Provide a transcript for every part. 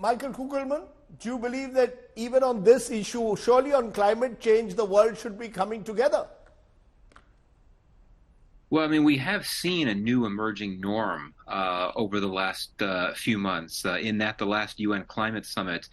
Michael Kugelman, do you believe that even on this issue, surely on climate change, the world should be coming together? Well, I mean, we have seen a new emerging norm over the last few months in that the last UN climate summit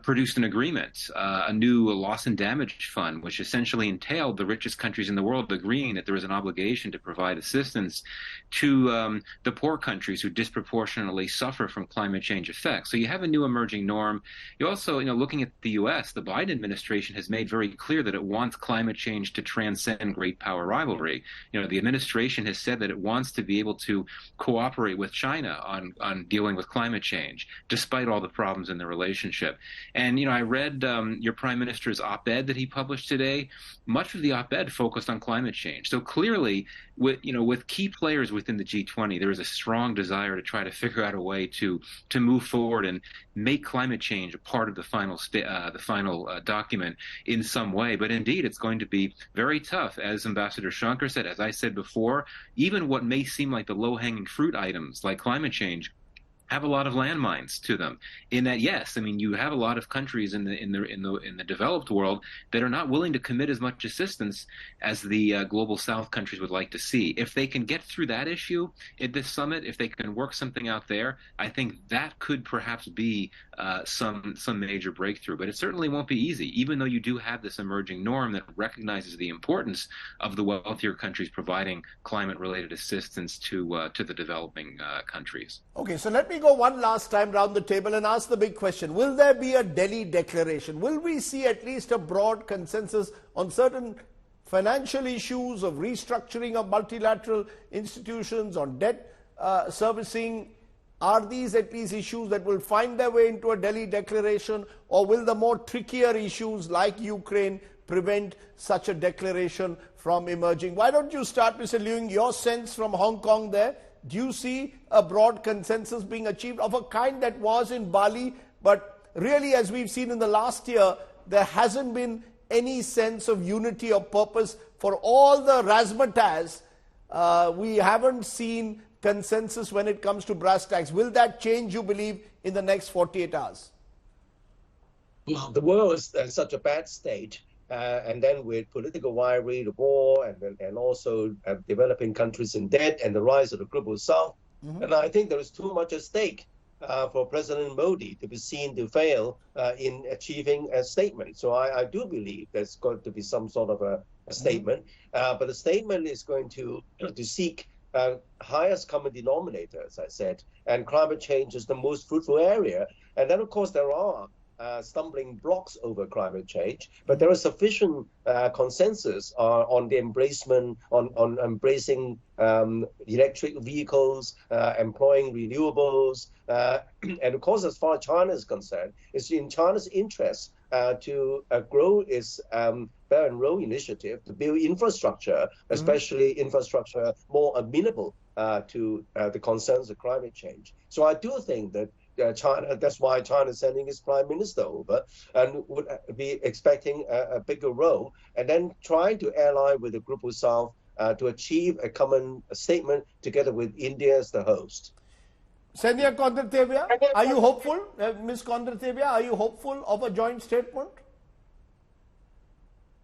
produced an agreement, a new loss and damage fund, which essentially entailed the richest countries in the world agreeing that there was an obligation to provide assistance to the poor countries who disproportionately suffer from climate change effects. So you have a new emerging norm. You also, looking at the U.S., the Biden administration has made very clear that it wants climate change to transcend great power rivalry. The administration has said that it wants to be able to cooperate with China on dealing with climate change, despite all the problems in the relationship. And, I read your Prime Minister's op-ed that he published today. Much of the op-ed focused on climate change. So clearly, with key players within the G20, there is a strong desire to try to figure out a way to move forward and make climate change a part of the final document in some way. But indeed, it's going to be very tough, as Ambassador Shankar said, as I said before. Even what may seem like the low-hanging fruit items, like climate change, have a lot of landmines to them. In that, yes, I mean, you have a lot of countries in the developed world that are not willing to commit as much assistance as the global South countries would like to see. If they can get through that issue at this summit, if they can work something out there, I think that could perhaps be some major breakthrough. But it certainly won't be easy, even though you do have this emerging norm that recognizes the importance of the wealthier countries providing climate-related assistance to the developing countries. Okay, so let me go one last time round the table and ask the big question. Will there be a Delhi declaration? Will we see at least a broad consensus on certain financial issues of restructuring of multilateral institutions, on debt servicing? Are these at least issues that will find their way into a Delhi declaration, or will the more trickier issues like Ukraine prevent such a declaration from emerging? Why don't you start, Mr. Leung, your sense from Hong Kong there? Do you see a broad consensus being achieved of a kind that was in Bali, but really, as we've seen in the last year, there hasn't been any sense of unity of purpose for all the razzmatazz? We haven't seen consensus when it comes to brass tacks. Will that change, you believe, in the next 48 hours? Well, the world is in such a bad state. And then with political rivalry, the war, and also developing countries in debt and the rise of the global South. Mm-hmm. And I think there is too much at stake for President Modi to be seen to fail in achieving a statement. So I do believe there's going to be some sort of a statement, but the statement is going to seek highest common denominator, as I said, and climate change is the most fruitful area. And then, of course, there are stumbling blocks over climate change, but there is sufficient consensus on the embracement, on embracing electric vehicles, employing renewables, and of course, as far as China is concerned, it's in China's interest to grow its Belt and Road Initiative to build infrastructure, especially infrastructure more amenable to the concerns of climate change. So I do think that China, that's why China is sending its prime minister over and would be expecting a bigger role, and then trying to ally with the Global South to achieve a common statement together with India as the host. Sandhya Kondratevya, are you hopeful? Ms. Kondratevya, are you hopeful of a joint statement?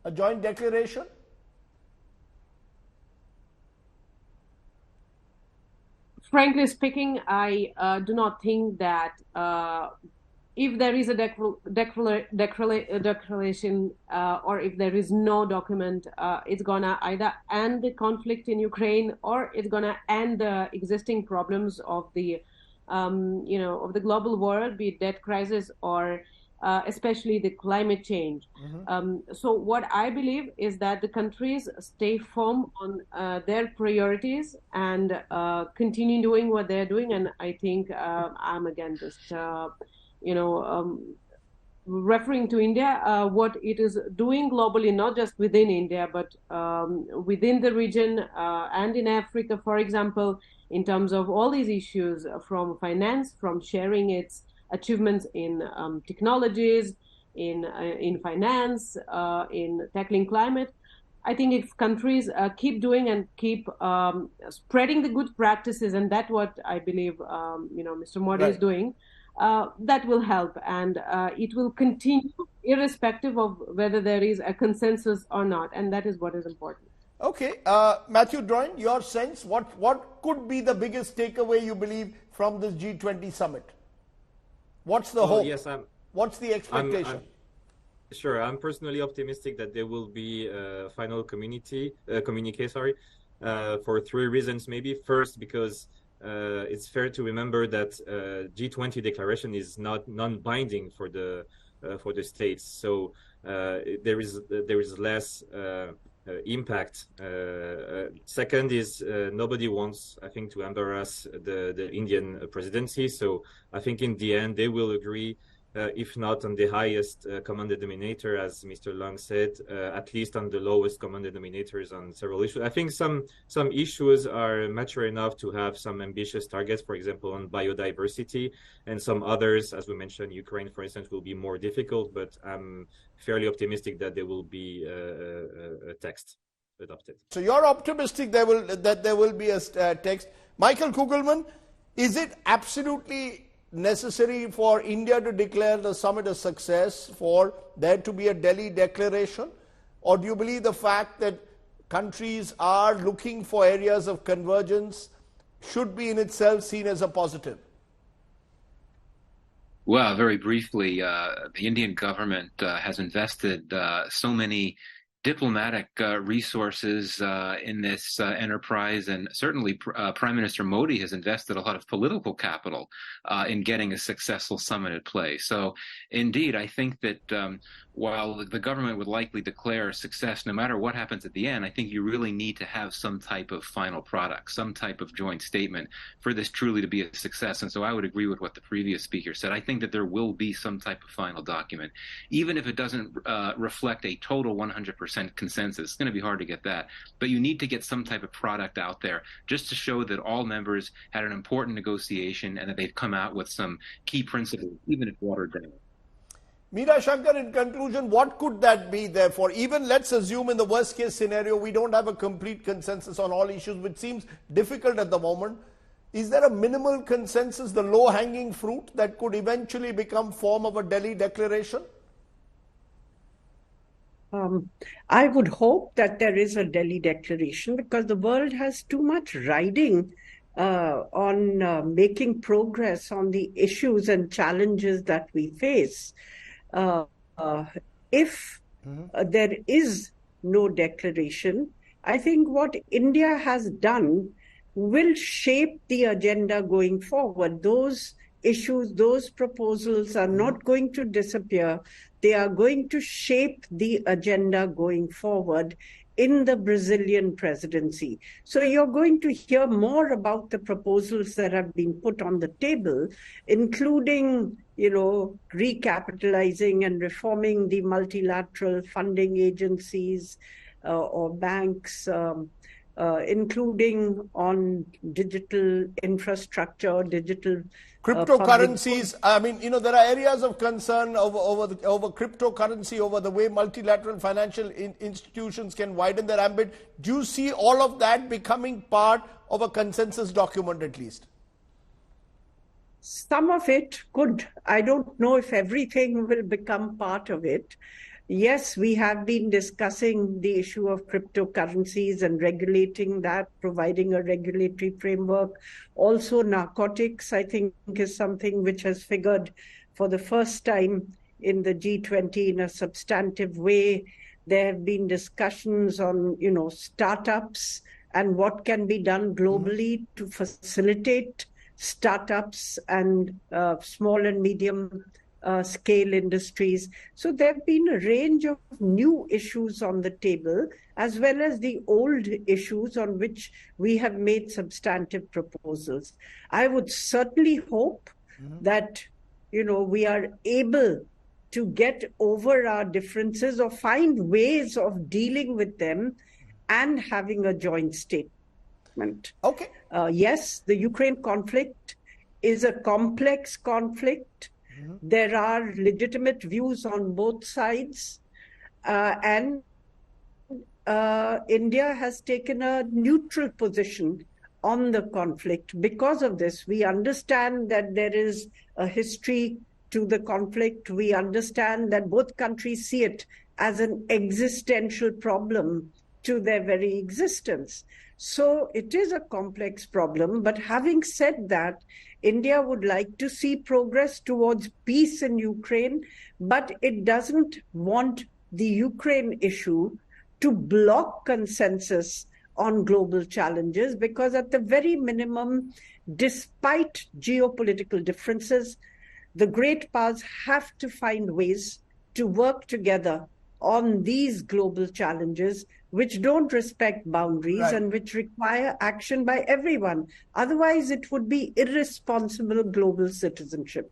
A joint declaration? Frankly speaking, I do not think that if there is a declaration or if there is no document, it's gonna either end the conflict in Ukraine or it's gonna end the existing problems of the, of the global world, be it debt crisis or especially the climate change. So what I believe is that the countries stay firm on their priorities and continue doing what they're doing. And I think I'm again just, referring to India, what it is doing globally, not just within India, but within the region and in Africa, for example, in terms of all these issues from finance, from sharing its achievements in technologies, in finance, in tackling climate. I think if countries keep doing and keep spreading the good practices, and that's what I believe, Mr. Modi is doing, that will help, and it will continue irrespective of whether there is a consensus or not, and that is what is important. Okay, Mathieu, Droin, your sense, what could be the biggest takeaway you believe from this G20 summit? What's the hope? Yes, what's the expectation? Sure, I'm personally optimistic that there will be a final communique, for three reasons. Maybe first, because it's fair to remember that G20 declaration is not non-binding for the states, so there is less impact. Second is nobody wants, I think, to embarrass the Indian presidency. So I think in the end they will agree, if not on the highest common denominator, as Mr. Long said, at least on the lowest common denominators on several issues. I think some issues are mature enough to have some ambitious targets, for example, on biodiversity, and some others, as we mentioned, Ukraine, for instance, will be more difficult, but I'm fairly optimistic that there will be a text adopted. So you're optimistic that there will be a text. Michael Kugelman, is it absolutely necessary for India to declare the summit a success for there to be a Delhi declaration? Or do you believe the fact that countries are looking for areas of convergence should be in itself seen as a positive? Well, very briefly, the Indian government has invested so many diplomatic resources in this enterprise, and certainly Prime Minister Modi has invested a lot of political capital in getting a successful summit at play. So indeed, I think that while the government would likely declare success no matter what happens at the end, I think you really need to have some type of final product, some type of joint statement for this truly to be a success. And so I would agree with what the previous speaker said. I think that there will be some type of final document, even if it doesn't reflect a total 100% consensus. It's going to be hard to get that, but you need to get some type of product out there just to show that all members had an important negotiation and that they've come out with some key principles, even if watered down. Meera Shankar, in conclusion, what could that be therefore? Even let's assume in the worst case scenario, we don't have a complete consensus on all issues, which seems difficult at the moment. Is there a minimal consensus, the low-hanging fruit, that could eventually become form of a Delhi declaration? I would hope that there is a Delhi declaration, because the world has too much riding on making progress on the issues and challenges that we face. If there is no declaration, I think what India has done will shape the agenda going forward. Those issues, those proposals are not going to disappear. They are going to shape the agenda going forward in the Brazilian presidency. So you're going to hear more about the proposals that have been put on the table, including, recapitalizing and reforming the multilateral funding agencies or banks, including on digital infrastructure, digital cryptocurrencies. I mean, there are areas of concern over cryptocurrency, over the way multilateral financial institutions can widen their ambit. Do you see all of that becoming part of a consensus document at least? Some of it could. I don't know if everything will become part of it. Yes, we have been discussing the issue of cryptocurrencies and regulating that, providing a regulatory framework. Also, narcotics, I think, is something which has figured for the first time in the G20 in a substantive way. There have been discussions on, startups and what can be done globally to facilitate startups and small and medium scale industries. So there have been a range of new issues on the table, as well as the old issues on which we have made substantive proposals. I would certainly hope that, we are able to get over our differences or find ways of dealing with them and having a joint statement. Okay. Yes, the Ukraine conflict is a complex conflict. There are legitimate views on both sides, and India has taken a neutral position on the conflict. Because of this, we understand that there is a history to the conflict. We understand that both countries see it as an existential problem to their very existence. So it is a complex problem. But having said that, India would like to see progress towards peace in Ukraine, but it doesn't want the Ukraine issue to block consensus on global challenges, because at the very minimum, despite geopolitical differences, the great powers have to find ways to work together on these global challenges which don't respect boundaries Right. and which require action by everyone. Otherwise, it would be irresponsible global citizenship.